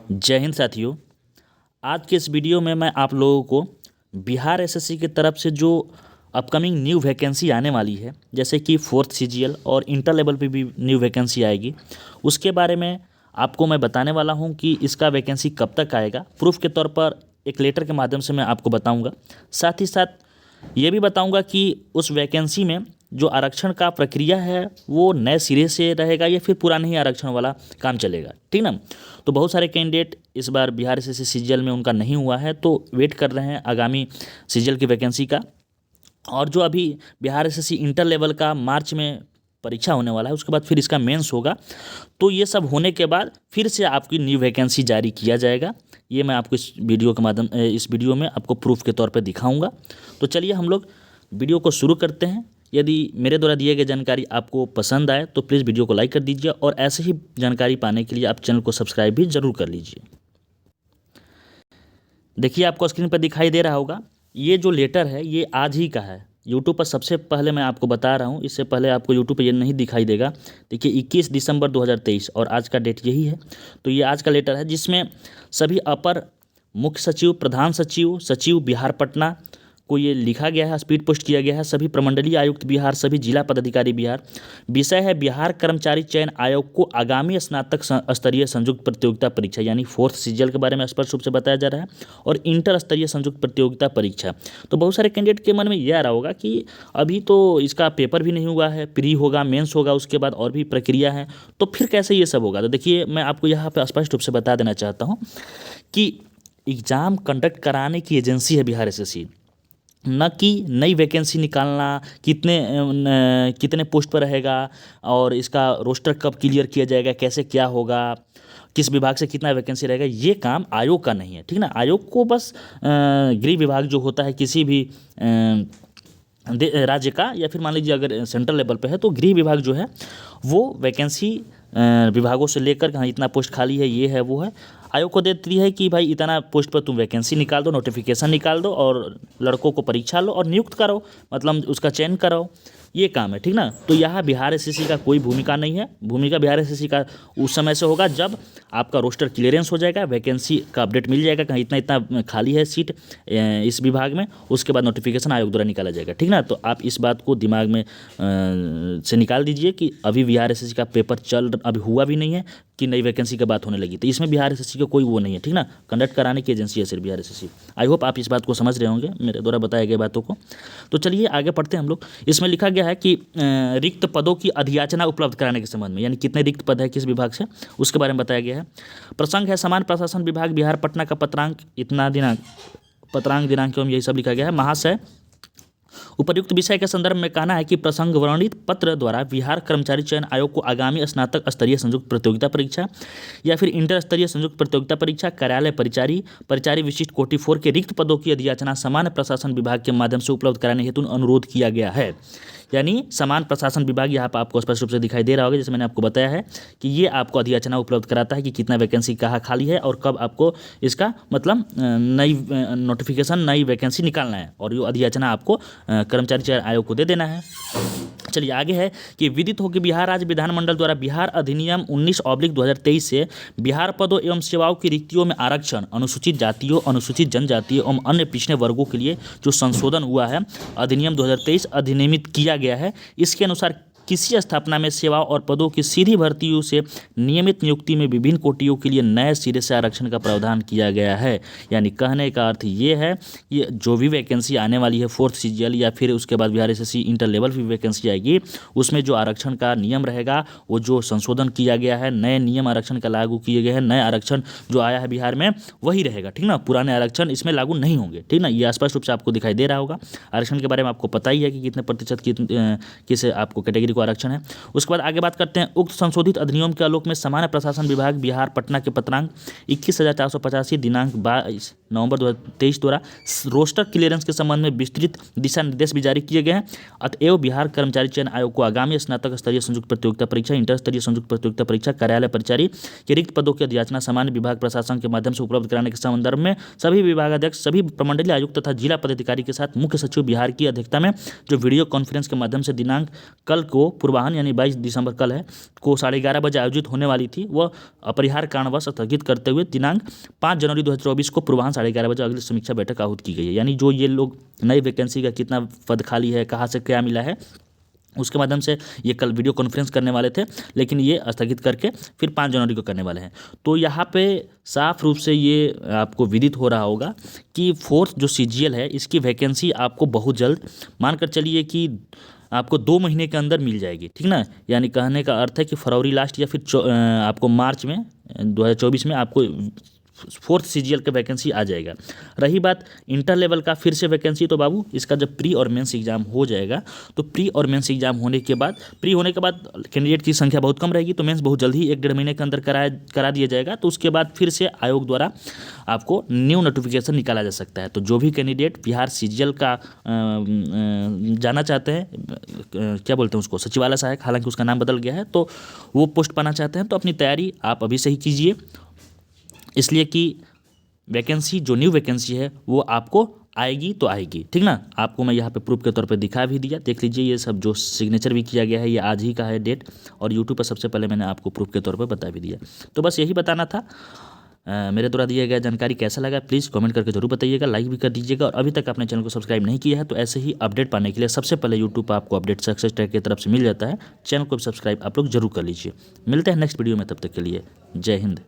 जय हिंद साथियों। आज के इस वीडियो में मैं आप लोगों को बिहार एसएससी की तरफ से जो अपकमिंग न्यू वैकेंसी आने वाली है, जैसे कि फोर्थ सीजीएल और इंटर लेवल पे भी न्यू वैकेंसी आएगी, उसके बारे में आपको मैं बताने वाला हूं कि इसका वैकेंसी कब तक आएगा। प्रूफ के तौर पर एक लेटर के माध्यम से मैं आपको बताऊंगा। साथ ही साथ ये भी बताऊंगा कि उस वैकेंसी में जो आरक्षण का प्रक्रिया है वो नए सिरे से रहेगा या फिर पुराने ही आरक्षण वाला काम चलेगा, ठीक ना। तो बहुत सारे कैंडिडेट इस बार बिहार एसएससी सीजीएल में उनका नहीं हुआ है, तो वेट कर रहे हैं आगामी सीजीएल की वैकेंसी का। और जो अभी बिहार एसएससी इंटर लेवल का मार्च में परीक्षा होने वाला है, उसके बाद फिर इसका मेंस होगा। तो ये सब होने के बाद फिर से आपकी न्यू वैकेंसी जारी किया जाएगा। ये मैं आपको इस वीडियो में आपको प्रूफ के तौर पे दिखाऊंगा। तो चलिए हम लोग वीडियो को शुरू करते हैं। यदि मेरे द्वारा दिए गए जानकारी आपको पसंद आए तो प्लीज़ वीडियो को लाइक कर दीजिए, और ऐसे ही जानकारी पाने के लिए आप चैनल को सब्सक्राइब भी ज़रूर कर लीजिए। देखिए, आपको स्क्रीन पर दिखाई दे रहा होगा, ये जो लेटर है ये आज ही का है। यूट्यूब पर सबसे पहले मैं आपको बता रहा हूँ, इससे पहले आपको यूट्यूब पर ये नहीं दिखाई देगा। देखिए, 21 दिसंबर 2023 और आज का डेट यही है। तो ये आज का लेटर है जिसमें सभी अपर मुख्य सचिव, प्रधान सचिव, सचिव बिहार पटना को ये लिखा गया है, स्पीड पोस्ट किया गया है। सभी प्रमंडलीय आयुक्त बिहार, सभी जिला पदाधिकारी बिहार। विषय है बिहार कर्मचारी चयन आयोग को आगामी स्नातक स्तरीय संयुक्त प्रतियोगिता परीक्षा यानी फोर्थ सीजीएल के बारे में स्पष्ट रूप से बताया जा रहा है, और इंटर स्तरीय संयुक्त प्रतियोगिता परीक्षा। तो बहुत सारे कैंडिडेट के मन में यह आ रहा होगा कि अभी तो इसका पेपर भी नहीं हुआ है, प्री होगा, मेंस होगा, उसके बाद और भी प्रक्रिया है, तो फिर कैसे ये सब होगा। तो देखिए, मैं आपको यहाँ पर स्पष्ट रूप से बता देना चाहता हूँ कि एग्ज़ाम कंडक्ट कराने की एजेंसी है बिहार एसएससी, न कि नई वैकेंसी निकालना, कितने पोस्ट पर रहेगा और इसका रोस्टर कब क्लियर किया जाएगा, कैसे क्या होगा, किस विभाग से कितना वैकेंसी रहेगा, ये काम आयोग का नहीं है, ठीक ना। आयोग को बस गृह विभाग जो होता है किसी भी राज्य का, या फिर मान लीजिए अगर सेंट्रल लेवल पे है तो गृह विभाग जो है वो वैकेंसी विभागों से लेकर हाँ इतना पोस्ट खाली है, ये है, वो है, आयोग को देती है कि भाई इतना पोस्ट पर तुम वैकेंसी निकाल दो, नोटिफिकेशन निकाल दो और लड़कों को परीक्षा लो और नियुक्त करो, मतलब उसका चयन कराओ, ये काम है, ठीक ना। तो यहाँ बिहार एसएससी का कोई भूमिका नहीं है। भूमिका बिहार एसएससी का उस समय से होगा जब आपका रोस्टर क्लियरेंस हो जाएगा, वैकेंसी का अपडेट मिल जाएगा, कहीं इतना इतना खाली है सीट इस विभाग में, उसके बाद नोटिफिकेशन आयोग द्वारा निकाला जाएगा, ठीक ना। तो आप इस बात को दिमाग में से निकाल दीजिए कि अभी बिहार एसएससी का पेपर अभी हुआ भी नहीं है कि नई वैकेंसी की बात होने लगी, तो इसमें बिहार एसएससी का कोई वो नहीं है, ठीक ना। कंडक्ट कराने की एजेंसी है सिर्फ बिहार एसएससी। आई होप आप इस बात को समझ रहे होंगे मेरे द्वारा बताए गए बातों को। तो चलिए आगे पढ़ते हैं हम लोग। इसमें लिखा गया है कि रिक्त पदों की अधियाचना उपलब्ध कराने के संबंध में, यानी कितने रिक्त पद है किस विभाग से, उसके बारे में बताया गया है। प्रसंग है सामान्य प्रशासन विभाग बिहार पटना का पत्रांक इतना दिनांक, पत्रांक दिनांक एवं यही सब लिखा गया है। महाशय, उपर्युक्त विषय के संदर्भ में कहना है कि प्रसंग वर्णित पत्र द्वारा बिहार कर्मचारी चयन आयोग को आगामी स्नातक स्तरीय संयुक्त प्रतियोगिता परीक्षा या फिर इंटर स्तरीय संयुक्त प्रतियोगिता परीक्षा, कार्यालय परिचारी, परिचारी विशिष्ट कोटि 4 के रिक्त पदों की अधियाचना सामान्य प्रशासन विभाग के माध्यम से उपलब्ध कराने हेतु अनुरोध किया गया है। यानी समान प्रशासन विभाग यहाँ पर आपको स्पष्ट रूप से दिखाई दे रहा होगा, जैसे मैंने आपको बताया है कि ये आपको अधियाचना उपलब्ध कराता है कि कितना वैकेंसी कहाँ खाली है और कब आपको इसका मतलब नई नोटिफिकेशन, नई वैकेंसी निकालना है, और ये अधियाचना आपको कर्मचारी चयन आयोग को दे देना है। चलिए आगे है कि विदित हो कि बिहार राज्य विधानमंडल द्वारा बिहार अधिनियम 19/2023 से बिहार पदों एवं सेवाओं की रिक्तियों में आरक्षण, अनुसूचित जातियों, अनुसूचित जनजातियों एवं अन्य पिछड़े वर्गों के लिए जो संशोधन हुआ है, अधिनियम 2023 अधिनियमित किया गया है। इसके अनुसार किसी स्थापना में सेवा और पदों की सीधी भर्तियों से नियमित नियुक्ति में विभिन्न कोटियों के लिए नए सिरे से आरक्षण का प्रावधान किया गया है। यानी कहने का अर्थ ये है कि जो भी वैकेंसी आने वाली है फोर्थ सीजीएल या फिर उसके बाद बिहार एसएससी इंटर लेवल भी वैकेंसी आएगी, उसमें जो आरक्षण का नियम रहेगा वो जो संशोधन किया गया है, नए नियम आरक्षण का लागू किए गए हैं, नए आरक्षण जो आया है बिहार में वही रहेगा, ठीक ना। पुराने आरक्षण इसमें लागू नहीं होंगे, ठीक ना। ये स्पष्ट रूप से आपको दिखाई दे रहा होगा। आरक्षण के बारे में आपको पता ही है कि कितने प्रतिशत किस आपको कैटेगरी को आरक्षण है। उसके बाद आगे बात करते हैं। उक्त संशोधित अधिनियम के आलोक में सामान्य प्रशासन विभाग बिहार पटना के पत्रांक 21,485 दिनांक 22 नवंबर 2023 द्वारा रोस्टर क्लियरेंस के संबंध में विस्तृत दिशा निर्देश भी जारी किए गए हैं। अतएव बिहार कर्मचारी चयन आयोग को आगामी स्नातक स्तरीय संयुक्त प्रतियोगिता परीक्षा, इंटर स्तरीय संयुक्त प्रतियोगिता परीक्षा, कार्यालय परिचारी के रिक्त पदों की अधियाचना सामान्य विभाग प्रशासन के माध्यम से उपलब्ध कराने के संदर्भ में सभी विभागाध्यक्ष, सभी प्रमंडलीय आयुक्त तथा जिला पदाधिकारी के साथ मुख्य सचिव बिहार की अध्यक्षता में जो वीडियो कॉन्फ्रेंस के माध्यम से दिनांक कल को पूर्वाह्न यानी 22 दिसंबर कल है को 11:30 बजे आयोजित होने वाली थी, वह अपरिहार्य कारणवश स्थगित करते हुए दिनांक 5 जनवरी 2024 को पूर्वाह्न 11:30 बजे अगली समीक्षा बैठक आहूत की गई है। यानी जो ये लोग नई वैकेंसी का कितना पद खाली है, कहाँ से क्या मिला है, उसके माध्यम से ये कल वीडियो कॉन्फ्रेंस करने वाले थे, लेकिन ये स्थगित करके फिर 5 जनवरी को करने वाले हैं। तो यहाँ पे साफ रूप से ये आपको विदित हो रहा होगा कि फोर्थ जो CGL है इसकी वैकेंसी आपको बहुत जल्द, मानकर चलिए कि आपको 2 महीने के अंदर मिल जाएगी, ठीक ना। यानी कहने का अर्थ है कि फरवरी लास्ट या फिर आपको मार्च में 2024 में आपको फोर्थ CGL का वैकेंसी आ जाएगा। रही बात इंटर लेवल का फिर से वैकेंसी, तो बाबू इसका जब प्री और मेंस एग्जाम हो जाएगा तो प्री और मेंस एग्जाम होने के बाद, प्री होने के बाद कैंडिडेट की संख्या बहुत कम रहेगी, तो मेंस बहुत जल्दी ही 1-1.5 महीने के अंदर करा दिया जाएगा। तो उसके बाद फिर से आयोग द्वारा आपको न्यू नोटिफिकेशन निकाला जा सकता है। तो जो भी कैंडिडेट बिहार CGL का जाना चाहते हैं, क्या बोलते हैं उसको, सचिवालय सहायक, हालांकि उसका नाम बदल गया है, तो वो पोस्ट पाना चाहते हैं तो अपनी तैयारी आप अभी से ही कीजिए, इसलिए कि वैकेंसी जो न्यू वैकेंसी है वो आपको आएगी तो आएगी, ठीक ना। आपको मैं यहाँ पे प्रूफ के तौर पे दिखा भी दिया, देख लीजिए, ये सब जो सिग्नेचर भी किया गया है ये आज ही का है डेट, और यूट्यूब पर सबसे पहले मैंने आपको प्रूफ के तौर पे बता भी दिया। तो बस यही बताना था। मेरे द्वारा दिया गया जानकारी कैसा लगा प्लीज़ कमेंट करके जरूर बताइएगा, लाइक भी कर दीजिएगा, और अभी तक आपने चैनल को सब्सक्राइब नहीं किया है तो ऐसे ही अपडेट पाने के लिए सबसे पहले यूट्यूब पर आपको अपडेट सक्सेस ट्रैक की तरफ से मिल जाता है, चैनल को भी सब्सक्राइब आप लोग जरूर कर लीजिए। मिलते हैं नेक्स्ट वीडियो में, तब तक के लिए जय हिंद।